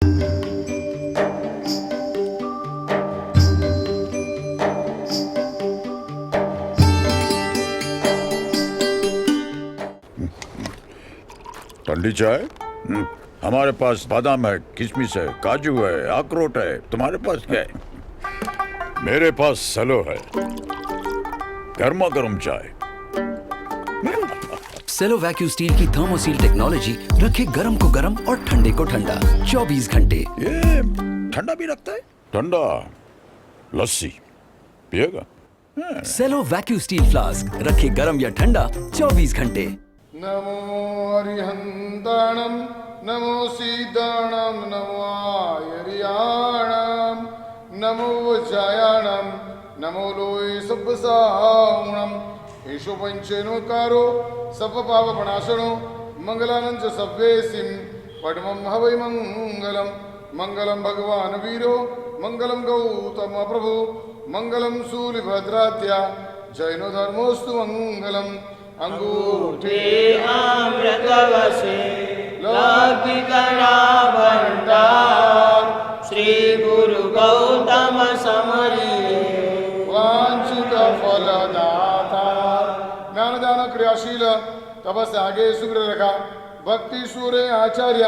ठंडी चाय? हमारे पास बादाम है, किशमिश है, काजू है, अखरोट है। तुम्हारे पास क्या है? मेरे पास सेलो है, गर्मा गर्म चाय। सेलो वैक्यू स्टील की थर्मोसील टेक्नोलॉजी रखे गर्म को गर्म और ठंडे को ठंडा 24 घंटे। ये ठंडा भी रखता है? ठंडा लस्सी पिएगा? सेलो वैक्यू स्टील फ्लास्क रखे गर्म या ठंडा 24 घंटे। नमो अरिहंताणं नमो सीताणं नमो आयर्याणं नमो वज्रायाणं नमो लोय सब्बसाहुणं येषु पंचेनोकारो सप्पपापप्रणाशनो मंगलानंच सव्वेसिं पद्मं हवै मंगलम मंगलम भगवान वीरो मंगलम गौतम प्रभु मंगलम शूलिभद्राद्या जैनो धर्मोस्तु मंगलम अंगूठे अमृतवसे लौकिकराभण्डार श्री गुरु गौतम समरी वांछित फलदाता ज्ञानदान क्रियाशील तपस्यागे सुग्र रखा भक्ति सूर्य आचार्य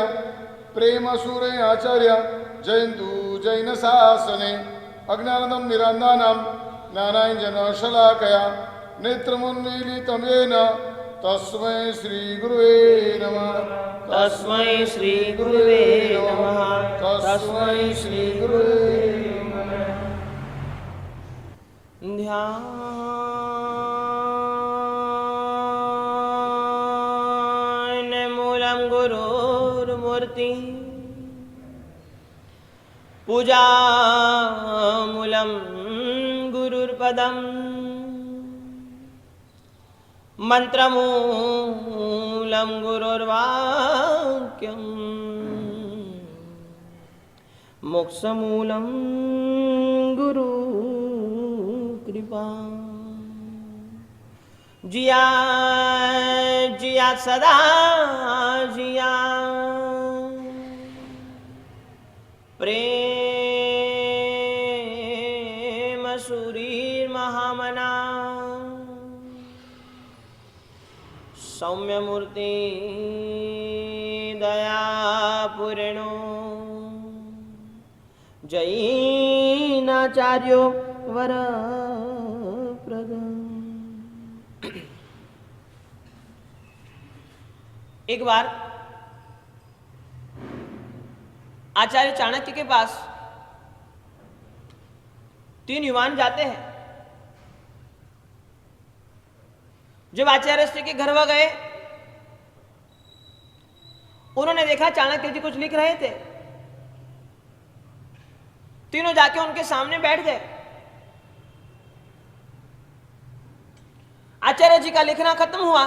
प्रेम सूर्य आचार्य जयंतु जैन शासने अज्ञानदम निरांदानम ज्ञानांजन शलाकया नेत्रमुन्मीलितं येन तस्मै श्री गुरुवे नमः तस्मै श्री गुरुवे नमः तस्मै श्री गुरुवे नमः। ध्यान मूलं गुरुर्मूर्ति पूजा मूलं गुरुर्पदम् मंत्रमूलं गुरुर्वाक्यं मोक्षमूलं गुरुकृपा। जिया जिया सदा जिया प्रेम सूरीर महामना सौम्य मूर्ति दया पूर्णो जैनाचार्यो वर प्रद। एक बार आचार्य चाणक्य के पास 3 युवान जाते हैं। जब आचार्य श्री के घर वह गए, उन्होंने देखा चाणक्य जी कुछ लिख रहे थे। तीनों जाके उनके सामने बैठ गए। आचार्य जी का लिखना खत्म हुआ।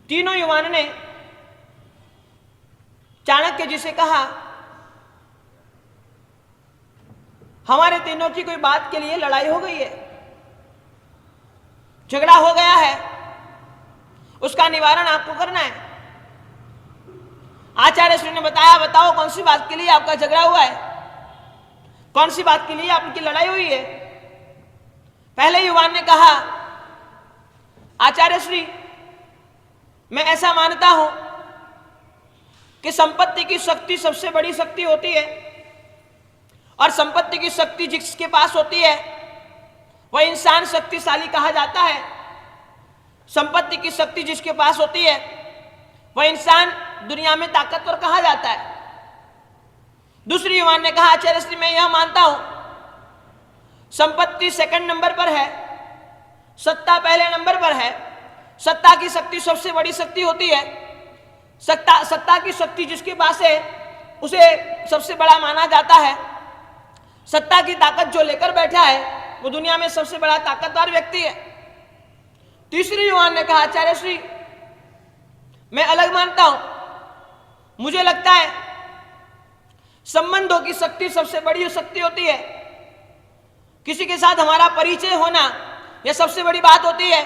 तीनों युवानों ने चाणक्य जी से कहा, हमारे तीनों की कोई बात के लिए लड़ाई हो गई है, झगड़ा हो गया है, उसका निवारण आपको करना है। आचार्य श्री ने बताया, बताओ कौन सी बात के लिए आपका झगड़ा हुआ है, कौन सी बात के लिए आपकी लड़ाई हुई है। पहले युवान ने कहा, आचार्य श्री मैं ऐसा मानता हूं कि संपत्ति की शक्ति सबसे बड़ी शक्ति होती है, और संपत्ति की शक्ति जिसके पास होती है वह इंसान शक्तिशाली कहा जाता है। संपत्ति की शक्ति जिसके पास होती है वह इंसान दुनिया में ताकतवर कहा जाता है। दूसरी युवान ने कहा, आचार्य श्री मैं यह मानता हूं संपत्ति सेकंड नंबर पर है, सत्ता पहले नंबर पर है। सत्ता की शक्ति सबसे बड़ी शक्ति होती है। सत्ता की शक्ति जिसके पास है उसे सबसे बड़ा माना जाता है। सत्ता की ताकत जो लेकर बैठा है वो दुनिया में सबसे बड़ा ताकतवर व्यक्ति है। तीसरी युवान ने कहा, आचार्य श्री मैं अलग मानता हूं, मुझे लगता है संबंधों की शक्ति सबसे बड़ी शक्ति होती है। किसी के साथ हमारा परिचय होना यह सबसे बड़ी बात होती है।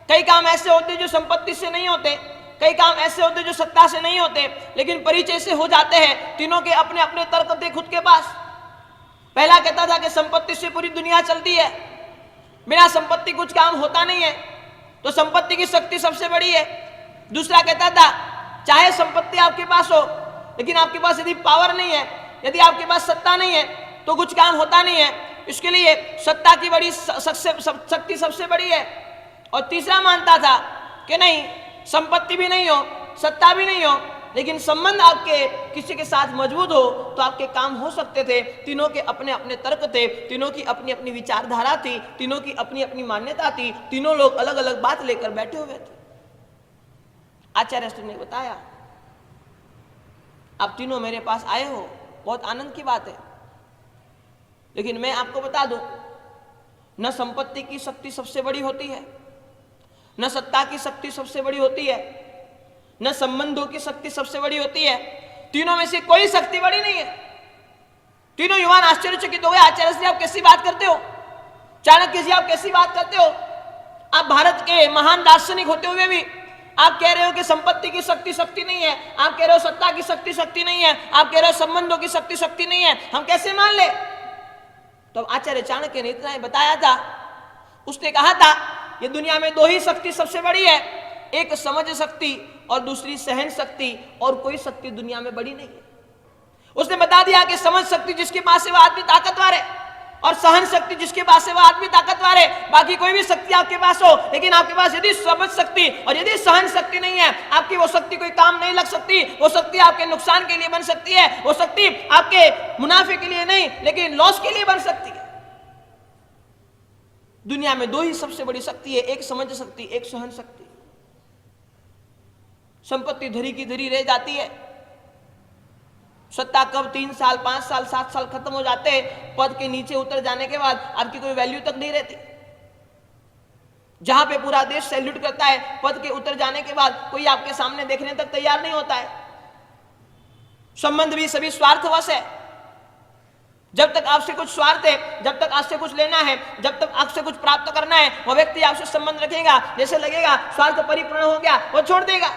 कई काम ऐसे होते हैं जो संपत्ति से नहीं होते, कई काम ऐसे होते जो सत्ता से नहीं होते लेकिन परिचय से हो जाते हैं। तीनों के अपने अपने तर्क थे खुद के पास। पहला कहता था कि संपत्ति से पूरी दुनिया चलती है, बिना संपत्ति कुछ काम होता नहीं है, तो संपत्ति की शक्ति सबसे बड़ी है। दूसरा कहता था चाहे संपत्ति आपके पास हो लेकिन आपके पास यदि पावर नहीं है, यदि आपके पास सत्ता नहीं है तो कुछ काम होता नहीं है, इसके लिए सत्ता की बड़ी शक्ति सबसे बड़ी है। और तीसरा मानता था कि नहीं, संपत्ति भी नहीं हो, सत्ता भी नहीं हो, लेकिन संबंध आपके किसी के साथ मजबूत हो तो आपके काम हो सकते थे। तीनों के अपने अपने तर्क थे, तीनों की अपनी अपनी विचारधारा थी, तीनों की अपनी अपनी मान्यता थी, तीनों लोग अलग अलग बात लेकर बैठे हुए थे। आचार्य श्री ने बताया आप तीनों मेरे पास आए हो, बहुत आनंद की बात है, लेकिन मैं आपको बता दूं, न संपत्ति की शक्ति सबसे बड़ी होती है, न सत्ता की शक्ति सबसे बड़ी होती है, न संबंधों की शक्ति सबसे बड़ी होती है। तीनों में से कोई शक्ति बड़ी नहीं है। तीनों युवान आश्चर्यचकित हो गए। आचार्य श्री आप कैसी बात करते हो? चाणक्य जी आप कैसी बात करते हो? आप भारत के महान दार्शनिक होते हुए भी आप कह रहे हो कि संपत्ति की शक्ति नहीं है, आप कह रहे हो सत्ता की शक्ति नहीं है, आप कह रहे हो संबंधों की शक्ति नहीं है, हम कैसे मान ले? तो आचार्य चाणक्य ने इतना ही बताया था। उसने कहा था ये दुनिया में दो ही शक्ति सबसे बड़ी है, एक समझ शक्ति और दूसरी सहन शक्ति, और कोई शक्ति दुनिया में बड़ी नहीं है। उसने बता दिया कि समझ शक्ति जिसके पास है वह आदमी ताकतवर है, और सहन शक्ति जिसके पास है वह आदमी ताकतवर है। बाकी कोई भी शक्ति आपके पास हो, लेकिन आपके पास यदि समझ शक्ति और यदि सहन शक्ति नहीं है, आपकी वो शक्ति कोई काम नहीं लग सकती। वो शक्ति आपके नुकसान के लिए बन सकती है, वो शक्ति आपके मुनाफे के लिए नहीं लेकिन लॉस के लिए बन सकती है। दुनिया में दो ही सबसे बड़ी शक्ति है, एक समझ शक्ति, एक सहन शक्ति। संपत्ति धरी की धरी रह जाती है, सत्ता कब 3 साल 5 साल 7 साल खत्म हो जाते हैं, पद के नीचे उतर जाने के बाद आपकी कोई वैल्यू तक नहीं रहती। जहां पे पूरा देश सैल्यूट करता है, पद के उतर जाने के बाद कोई आपके सामने देखने तक तैयार नहीं होता है। संबंध भी सभी स्वार्थवश है। जब तक आपसे कुछ स्वार्थ है, जब तक आपसे कुछ लेना है, जब तक आपसे कुछ प्राप्त करना है, वह व्यक्ति आपसे संबंध रखेगा। जैसे लगेगा स्वार्थ परिपूर्ण हो गया, वो छोड़ देगा।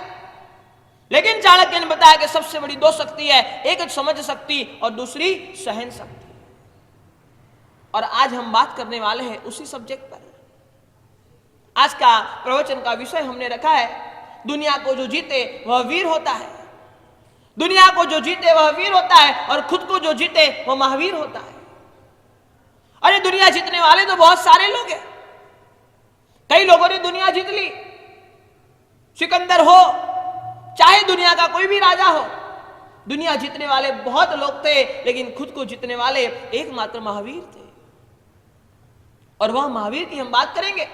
लेकिन चाणक्य ने बताया कि सबसे बड़ी दो शक्ति है, एक समझ शक्ति और दूसरी सहन शक्ति। और आज हम बात करने वाले हैं उसी सब्जेक्ट पर। आज का प्रवचन का विषय हमने रखा है, दुनिया को जो जीते वह वीर होता है। दुनिया को जो जीते वह वीर होता है, और खुद को जो जीते वह महावीर होता है। अरे दुनिया जीतने वाले तो बहुत सारे लोग हैं। कई लोगों ने दुनिया जीत ली। सिकंदर हो, चाहे दुनिया का कोई भी राजा हो, दुनिया जीतने वाले बहुत लोग थे, लेकिन खुद को जीतने वाले एकमात्र महावीर थे। और वह महावीर की हम बात करेंगे।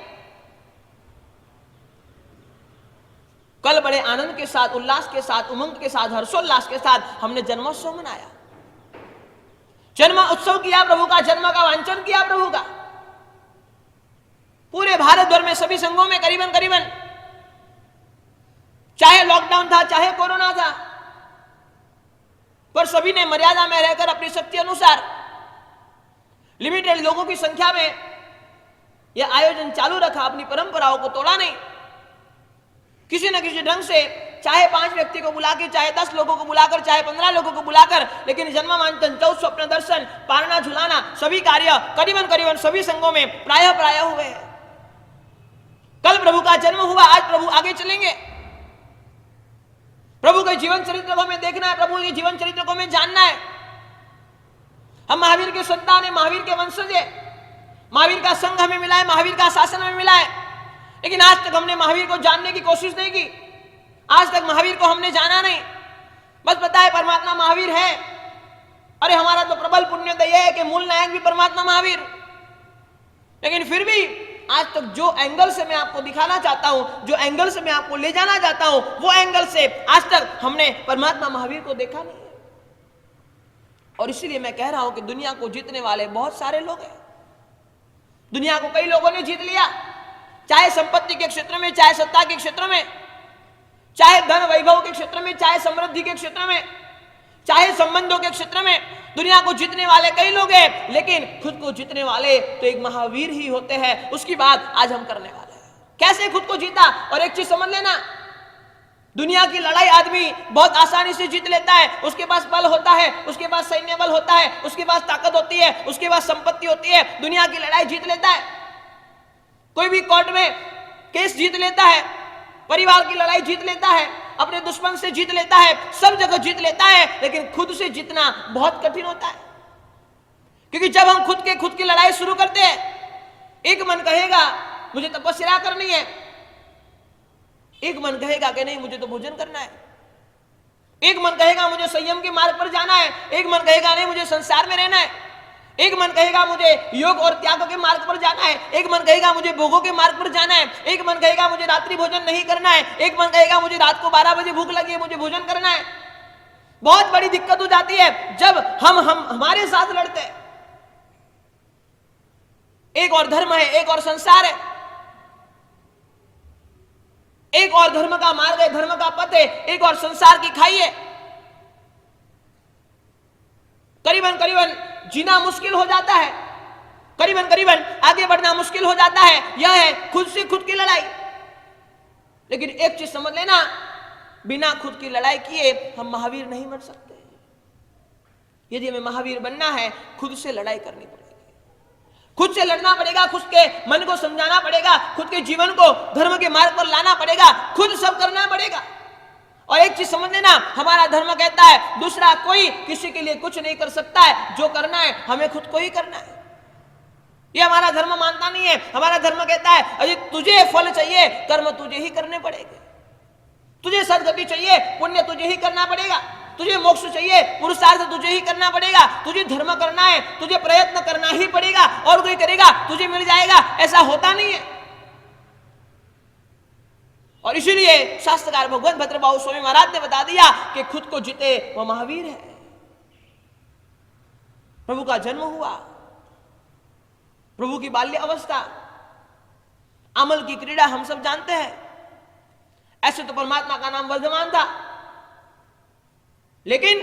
कल बड़े आनंद के साथ, उल्लास के साथ, उमंग के साथ, हर्षोल्लास के साथ हमने जन्मोत्सव मनाया। जन्म उत्सव किया प्रभु का, जन्म का वांछन किया प्रभु का। पूरे भारत भर में सभी संघों में करीबन करीबन, चाहे लॉकडाउन था चाहे कोरोना था, पर सभी ने मर्यादा में रहकर अपनी शक्ति अनुसार लिमिटेड लोगों की संख्या में यह आयोजन चालू रखा, अपनी परंपराओं को तोड़ा नहीं। किसी न किसी ढंग से, चाहे 5 व्यक्ति को बुलाकर, चाहे 10 लोगों को बुलाकर, चाहे 15 लोगों को बुलाकर, लेकिन जन्मवांचन, चौथ स्वप्न दर्शन, पारना झुलाना, सभी कार्य करीबन करीबन सभी संघों में प्रायः हुए हैं। कल प्रभु का जन्म हुआ, आज प्रभु आगे चलेंगे। प्रभु के जीवन चरित्र को हमें देखना है, प्रभु के जीवन चरित्र को हमें जानना है। हम महावीर के संतान है, महावीर के वंशज है, महावीर का संघ हमें मिला है, महावीर का शासन हमें मिला है, लेकिन आज तक हमने महावीर को जानने की कोशिश नहीं की। आज तक महावीर को हमने जाना नहीं। बस पता है परमात्मा महावीर है। अरे हमारा तो प्रबल पुण्योदय है कि मूल नायक भी परमात्मा महावीर। लेकिन फिर भी आज तक जो एंगल से मैं आपको दिखाना चाहता हूं, जो एंगल से मैं आपको ले जाना चाहता हूं, वो एंगल से आज तक हमने परमात्मा महावीर को देखा नहीं है। और इसीलिए मैं कह रहा हूं कि दुनिया को जीतने वाले बहुत सारे लोग हैं। दुनिया को कई लोगों ने जीत लिया, चाहे संपत्ति के क्षेत्र में, चाहे सत्ता के क्षेत्र में, चाहे धन वैभव के क्षेत्र में, चाहे समृद्धि के क्षेत्र में, चाहे संबंधों के क्षेत्र में। दुनिया को जीतने वाले कई लोग हैं, लेकिन खुद को जीतने वाले तो एक महावीर ही होते हैं। उसकी बात आज हम करने वाले हैं, कैसे खुद को जीता। और एक चीज समझ लेना, दुनिया की लड़ाई आदमी बहुत आसानी से जीत लेता है। उसके पास बल होता है, उसके पास सैन्य बल होता है, उसके पास ताकत होती है, उसके पास संपत्ति होती है, दुनिया की लड़ाई जीत लेता है। कोई भी कोर्ट में केस जीत लेता है, परिवार की लड़ाई जीत लेता है, अपने दुश्मन से जीत लेता है, सब जगह जीत लेता है, लेकिन खुद से जीतना बहुत कठिन होता है। क्योंकि जब हम खुद की लड़ाई शुरू करते हैं, एक मन कहेगा मुझे तपस्या करनी है, एक मन कहेगा कि नहीं मुझे तो भोजन करना है, एक मन कहेगा मुझे संयम के मार्ग पर जाना है, एक मन कहेगा नहीं मुझे संसार में रहना है, एक मन कहेगा मुझे योग और त्याग के मार्ग पर जाना है, एक मन कहेगा मुझे भोगों के मार्ग पर जाना है, एक मन कहेगा मुझे रात्रि भोजन नहीं करना है, एक मन कहेगा मुझे रात को 12 बजे भूख लगी है मुझे भोजन करना है। बहुत बड़ी दिक्कत हो जाती है जब हम हमारे साथ लड़ते हैं। एक और धर्म है, एक और संसार है, एक और धर्म का मार्ग है, धर्म का पथ है, एक और संसार की खाई है। करीबन करीबन जीना मुश्किल हो जाता है, करीबन करीबन आगे बढ़ना मुश्किल हो जाता है। यह है खुद से खुद की लड़ाई। लेकिन एक चीज समझ लेना, बिना खुद की लड़ाई किए हम महावीर नहीं बन सकते। यदि हमें महावीर बनना है, खुद से लड़ाई करनी पड़ेगी, खुद से लड़ना पड़ेगा, खुद के मन को समझाना पड़ेगा, खुद के जीवन को धर्म के मार्ग पर लाना पड़ेगा, खुद सब करना पड़ेगा। और एक चीज समझ लेना, हमारा धर्म कहता है दूसरा कोई किसी के लिए कुछ नहीं कर सकता है, जो करना है हमें खुद को ही करना है। ये हमारा धर्म मानता नहीं है। हमारा धर्म कहता है अरे तुझे फल चाहिए, कर्म तुझे ही करने पड़ेंगे, तुझे सदगति चाहिए, पुण्य तुझे ही करना पड़ेगा, तुझे मोक्ष चाहिए, पुरुषार्थ तुझे ही करना पड़ेगा, तुझे धर्म करना है, तुझे प्रयत्न करना ही पड़ेगा, और कोई करेगा तुझे मिल जाएगा, ऐसा होता नहीं है। और इसीलिए शास्त्रकार भगवत भद्रबाहु स्वामी महाराज ने बता दिया कि खुद को जीते वह महावीर है। प्रभु का जन्म हुआ, प्रभु की बाल्य अवस्था, अमल की क्रीड़ा हम सब जानते हैं। ऐसे तो परमात्मा का नाम वर्धमान था, लेकिन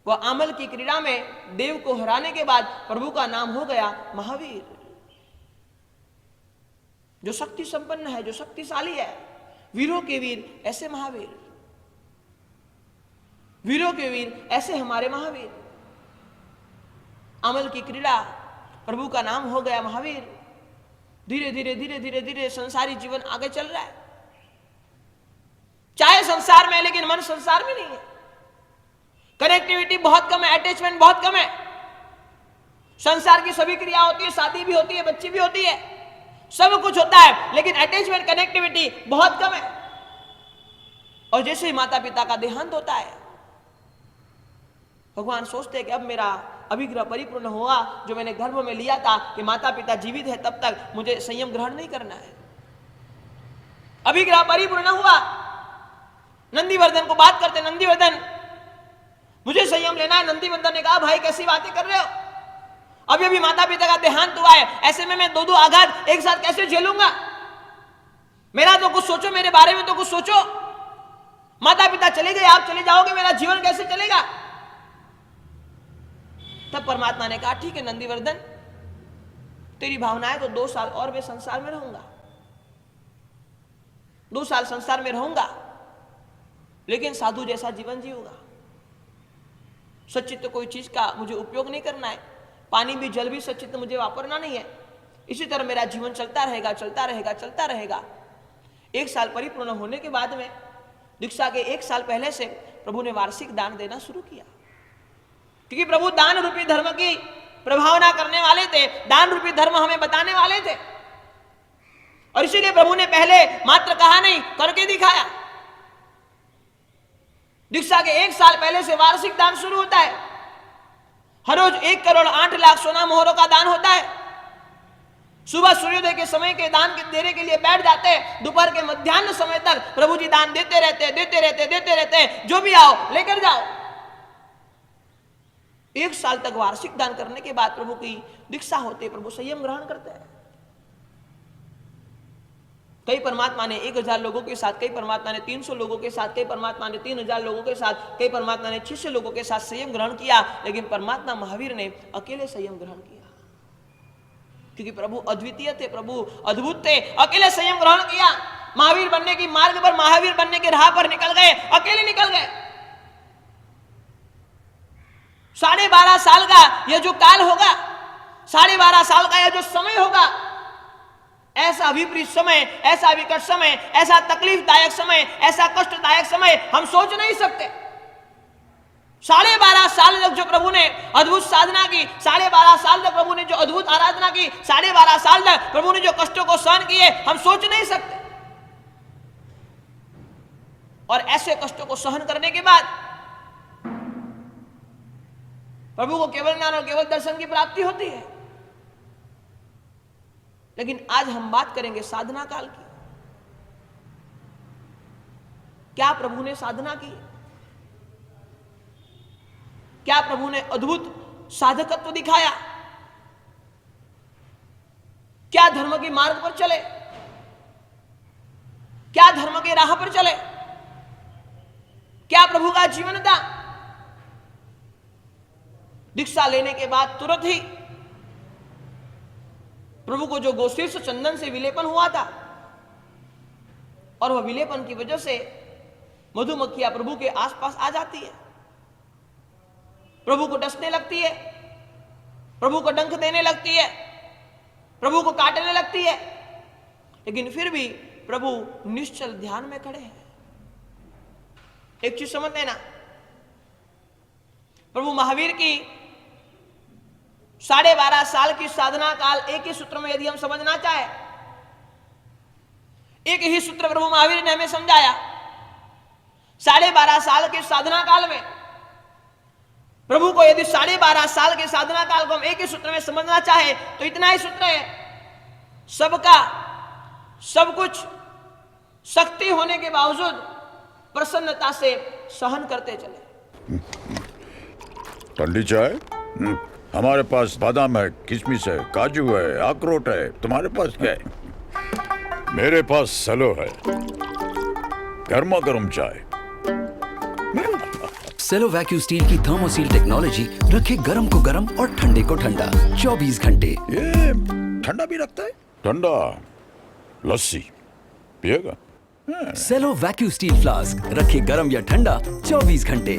वह अमल की क्रीड़ा में देव को हराने के बाद प्रभु का नाम हो गया महावीर। जो शक्ति संपन्न है, जो शक्तिशाली है, वीरों के वीर ऐसे महावीर, वीरों के वीर ऐसे हमारे महावीर। अमल की क्रीड़ा, प्रभु का नाम हो गया महावीर। धीरे धीरे धीरे धीरे धीरे संसारी जीवन आगे चल रहा है, चाहे संसार में, लेकिन मन संसार में नहीं है। कनेक्टिविटी बहुत कम है, अटैचमेंट बहुत कम है। संसार की सभी क्रिया होती है, शादी भी होती है, बच्ची भी होती है, सब कुछ होता है, लेकिन अटैचमेंट कनेक्टिविटी बहुत कम है। और जैसे ही माता पिता का देहांत होता है, भगवान सोचते हैं कि अब मेरा अभिग्रह परिपूर्ण हुआ, जो मैंने गर्भ में लिया था कि माता पिता जीवित है तब तक मुझे संयम ग्रहण नहीं करना है। अभिग्रह परिपूर्ण हुआ। नंदीवर्धन को बात करते, नंदीवर्धन मुझे संयम लेना है। नंदीवर्धन ने कहा भाई कैसी बातें कर रहे हो, अभी अभी माता पिता का देहांत हुआ है, ऐसे में मैं दो आघात एक साथ कैसे झेलूंगा। मेरा तो कुछ सोचो, मेरे बारे में तो कुछ सोचो। माता पिता चले गए, आप चले जाओगे, मेरा जीवन कैसे चलेगा। तब परमात्मा ने कहा ठीक है नंदीवर्धन, तेरी भावनाएं तो 2 साल और मैं संसार में रहूंगा, 2 साल संसार में रहूंगा, लेकिन साधु जैसा जीवन जीऊंगा। सच्चित कोई चीज का मुझे उपयोग नहीं करना है, पानी भी जल भी सच्चित मुझे वापरना नहीं है। इसी तरह मेरा जीवन चलता रहेगा, चलता रहेगा, चलता रहेगा। 1 साल परिपूर्ण होने के बाद में, दीक्षा के 1 साल पहले से प्रभु ने वार्षिक दान देना शुरू किया, क्योंकि प्रभु दान रूपी धर्म की प्रभावना करने वाले थे, दान रूपी धर्म हमें बताने वाले थे। और इसीलिए प्रभु ने पहले मात्र कहा नहीं, करके दिखाया। दीक्षा के 1 साल पहले से वार्षिक दान शुरू होता है। हर रोज 1 करोड़ 8 लाख सोना मोहरों का दान होता है। सुबह सूर्योदय के समय के दान के देने के लिए बैठ जाते हैं, दोपहर के मध्याह्न समय तक प्रभु जी दान देते रहते, देते रहते, देते रहते हैं। जो भी आओ लेकर जाओ। 1 साल तक वार्षिक दान करने के बाद प्रभु की दीक्षा होते, प्रभु संयम ग्रहण करते हैं। कई परमात्मा ने 1000 लोगों के साथ, कई परमात्मा ने 300 लोगों के साथ, कई परमात्मा ने 3000 लोगों के साथ, कई परमात्मा ने 600 लोगों के साथ संयम ग्रहण किया, लेकिन परमात्मा महावीर ने अकेले संयम ग्रहण किया, क्योंकि प्रभु अद्वितीय थे, प्रभु अद्भुत थे, अकेले संयम ग्रहण किया। महावीर बनने की मार्ग पर, महावीर बनने के राह पर निकल गए, अकेले निकल गए। 12.5 साल का यह जो काल होगा, 12.5 साल का यह जो समय होगा, ऐसा विपरीत समय, ऐसा विकट समय, ऐसा तकलीफदायक समय, ऐसा कष्टदायक समय हम सोच नहीं सकते। 12.5 साल तक जो प्रभु ने अद्भुत साधना की, 12.5 साल तक प्रभु ने जो अद्भुत आराधना की, 12.5 साल तक प्रभु ने जो कष्टों को सहन किए, हम सोच नहीं सकते। और ऐसे कष्टों को सहन करने के बाद प्रभु को केवल ज्ञान और केवल दर्शन की प्राप्ति होती है। लेकिन आज हम बात करेंगे साधना काल की। क्या प्रभु ने साधना की? क्या प्रभु ने अद्भुत साधकत्व दिखाया? क्या धर्म के मार्ग पर चले? क्या धर्म के राह पर चले? क्या प्रभु का जीवन था? दीक्षा लेने के बाद तुरंत ही प्रभु को जो गोशीर्ष चंदन से विलेपन हुआ था, और वह विलेपन की वजह से मधुमक्खियां प्रभु के आसपास आ जाती है, प्रभु को डसने लगती है, प्रभु को डंक देने लगती है, प्रभु को काटने लगती है, लेकिन फिर भी प्रभु निश्चल ध्यान में खड़े हैं। एक चीज समझ लेना, प्रभु महावीर की 12.5 साल की साधना काल एक ही सूत्र में यदि हम समझना चाहे, एक ही सूत्र प्रभु महावीर ने हमें समझाया। 12.5 साल के साधना काल में प्रभु को यदि 12.5 साल के साधना काल को हम एक ही सूत्र में समझना चाहे तो इतना ही सूत्र है, सबका सब कुछ शक्ति होने के बावजूद प्रसन्नता से सहन करते चले। ठंडी चाय? हमारे पास बादाम है, किशमिश है, काजू है, अखरोट है। तुम्हारे पास क्या है? मेरे पास सलो है, गर्मा गर्म चाय। सेलो वैक्यूम स्टील की थर्मोसील टेक्नोलॉजी रखे गर्म को गर्म और ठंडे को ठंडा 24 घंटे। ये ठंडा भी रखता है? ठंडा लस्सी पिएगा? सेलो वैक्यूम स्टील फ्लास्क रखे गर्म या ठंडा 24 घंटे।